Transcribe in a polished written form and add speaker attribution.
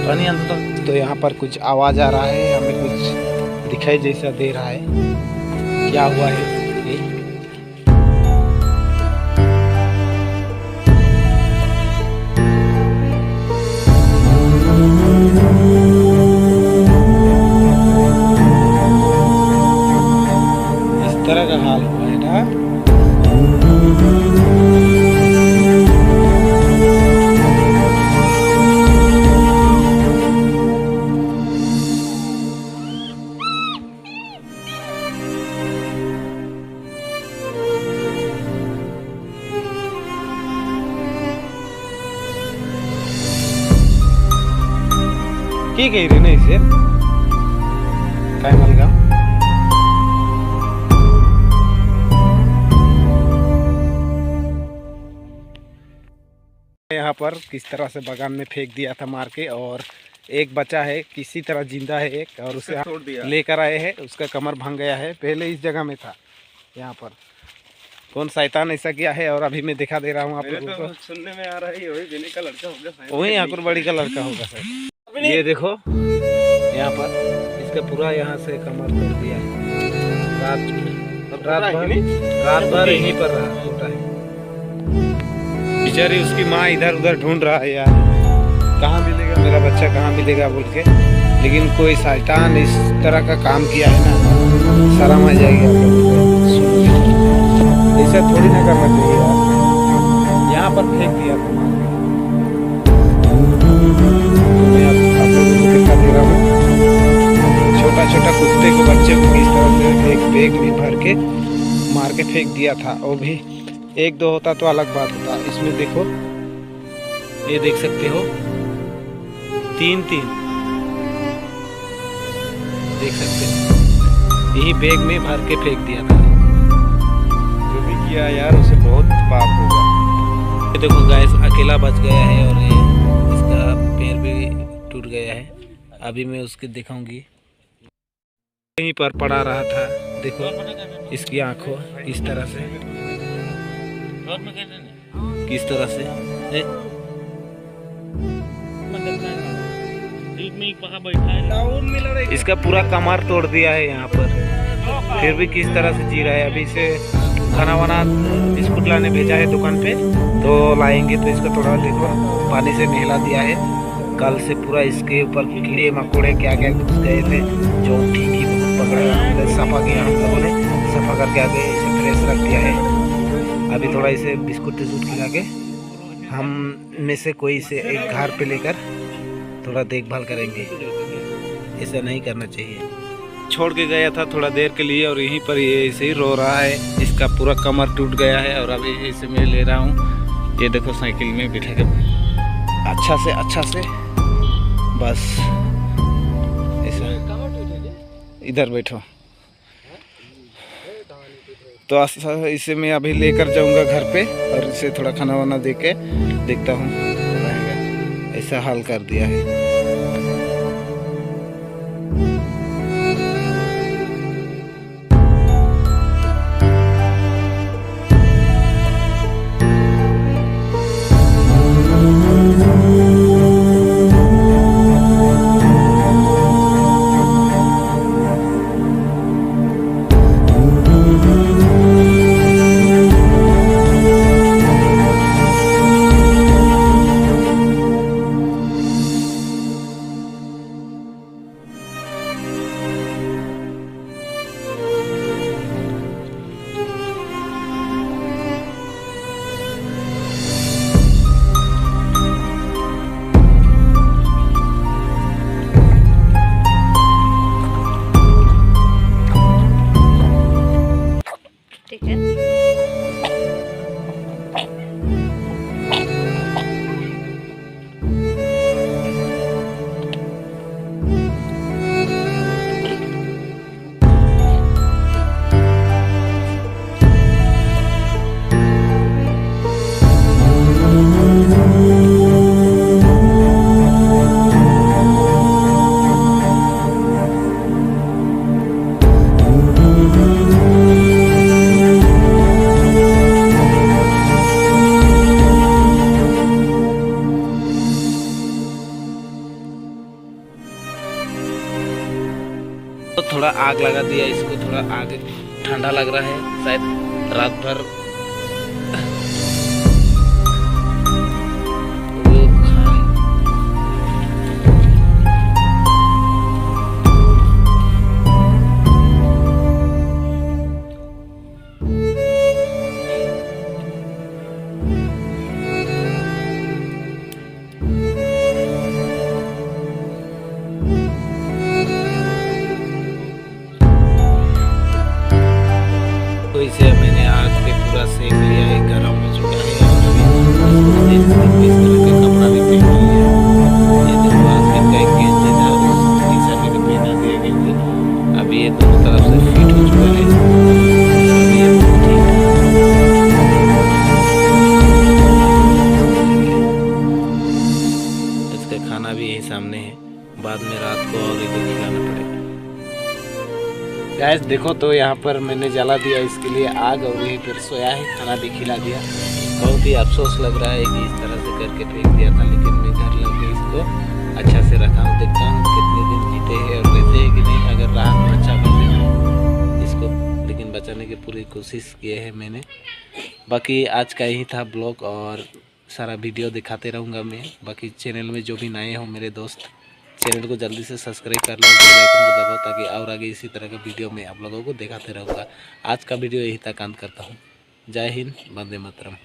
Speaker 1: पानी अंदर तक। तो यहाँ पर कुछ आवाज़ आ रहा है, हमें कुछ दिखाई जैसा दे रहा है। क्या हुआ है ये? इस तरह का हाल हुआ है ना। की कही रे नहीं से काय मलगा यहाँ पर किस तरह से बागान में फेंक दिया था मार के, और एक बचा है किसी तरह जिंदा है एक, और उसे लेकर आए हैं। उसका कमर भांग गया है, पहले इस जगह में था। यहाँ पर कौन शैतान ऐसा किया है, और अभी मैं दिखा दे रहा हूँ आप लोगों को।
Speaker 2: सुनने में आ रहा है वही दिल्ली का लड़का होगा,
Speaker 1: वही आकुरबाड़ी का लड़का होगा सर। ये देखो यहाँ पर इसका पूरा यहाँ से कमर तोड़ दिया है। रात भर यहीं पर रहा होता है। बेचारी उसकी माँ इधर उधर ढूंढ रहा है यार, कहाँ मिलेगा मेरा बच्चा, कहाँ मिलेगा बोल के। लेकिन कोई शैतान इस तरह का काम किया है ना, शर्म आ जाएगी आप लोगों को। ऐसा थोड़ी ना करना चाहिए यार। यहाँ पर फेंक दिया था। छोटा छोटा कुत्ते को, बच्चे को किस तरह से एक बैग में भर के मार के फेंक दिया था। वो भी एक दो होता तो अलग बात होता। इसमें देखो, ये देख सकते हो, तीन देख सकते हो। यही बैग में भर के फेंक दिया था।
Speaker 2: जो भी किया यार उसे बहुत पाप होगा।
Speaker 1: ये देखो गाइस, अकेला बच गया है, और ये इसका पैर भी टूट गया है। अभी मैं उसके दिखाऊंगी। यहीं पर पड़ा रहा था, देखो इसकी आंखों इस तरह से, किस तरह से इसका पूरा कमर तोड़ दिया है यहाँ पर। फिर भी किस तरह से जी रहा है। अभी इसे खाना वाना बिस्कुट लाने भेजा है दुकान पे, तो लाएंगे। तो इसका थोड़ा देखो पानी से नहला दिया है। कल से पूरा इसके ऊपर कीड़े मकोड़े क्या क्या घुस गए थे, जो ठीक ही बहुत पकड़ा। सफा किया हम लोगों ने, सफा करके आगे इसे फ्रेश रख दिया है। अभी थोड़ा इसे बिस्कुट टिस्कुट खिला के हम में से कोई इसे एक घर पे लेकर थोड़ा देखभाल करेंगे। ऐसा नहीं करना चाहिए। छोड़ के गया था थोड़ा देर के लिए, और यहीं पर ये ऐसे ही रो रहा है। इसका पूरा कमर टूट गया है, और अभी इसे मैं ले रहा हूँ। ये देखो साइकिल में बिठा के अच्छा से बस ऐसा इधर बैठो। तो इसे मैं अभी लेकर जाऊंगा घर पे, और इसे थोड़ा खाना वाना दे के देखता हूँ रहेगा। ऐसा हाल कर दिया है। थोड़ा आग लगा दिया इसको, थोड़ा आग ठंडा लग रहा है, शायद रात भर तो इसे मैंने आग पे पूरा सेक लिया है, गर्म हो चुका है। और अभी इस तरह का कपड़ा भी पहन लिया है। ये देखो आजकल का एक गेंजे था, उस टी-शर्ट में भी पहना दिया गेंजे। अभी ये दोनों तरफ से फिट हो चुका है। अभी ये ठीक है। इसका खाना भी यही सामने है, बाद में रात को और इधर खिलाना पड़ेगा। गैस देखो तो यहाँ पर मैंने जला दिया इसके लिए आग, और यहीं पर सोया है, खाना भी खिला दिया। बहुत ही अफसोस लग रहा है कि इस तरह से करके फेंक दिया था, लेकिन मैं घर लाके इसको अच्छा से रखा हूँ। देखता हूँ कितने दिन जीते हैं और रहते हैं कि नहीं। अगर रहा तो अच्छा कर देना इसको, लेकिन बचाने की पूरी कोशिश किए है मैंने। बाकी आज का यही था ब्लॉग, और सारा वीडियो दिखाते रहूँगा मैं। बाकी चैनल में जो भी नए हो मेरे दोस्त, चैनल को जल्दी से सब्सक्राइब कर लो, बेल आइकन को दबाओ, ताकि और आगे इसी तरह का वीडियो मैं आप लोगों को दिखाते रहूँगा। आज का वीडियो यही तक अंत करता हूँ। जय हिंद, वंदे मातरम।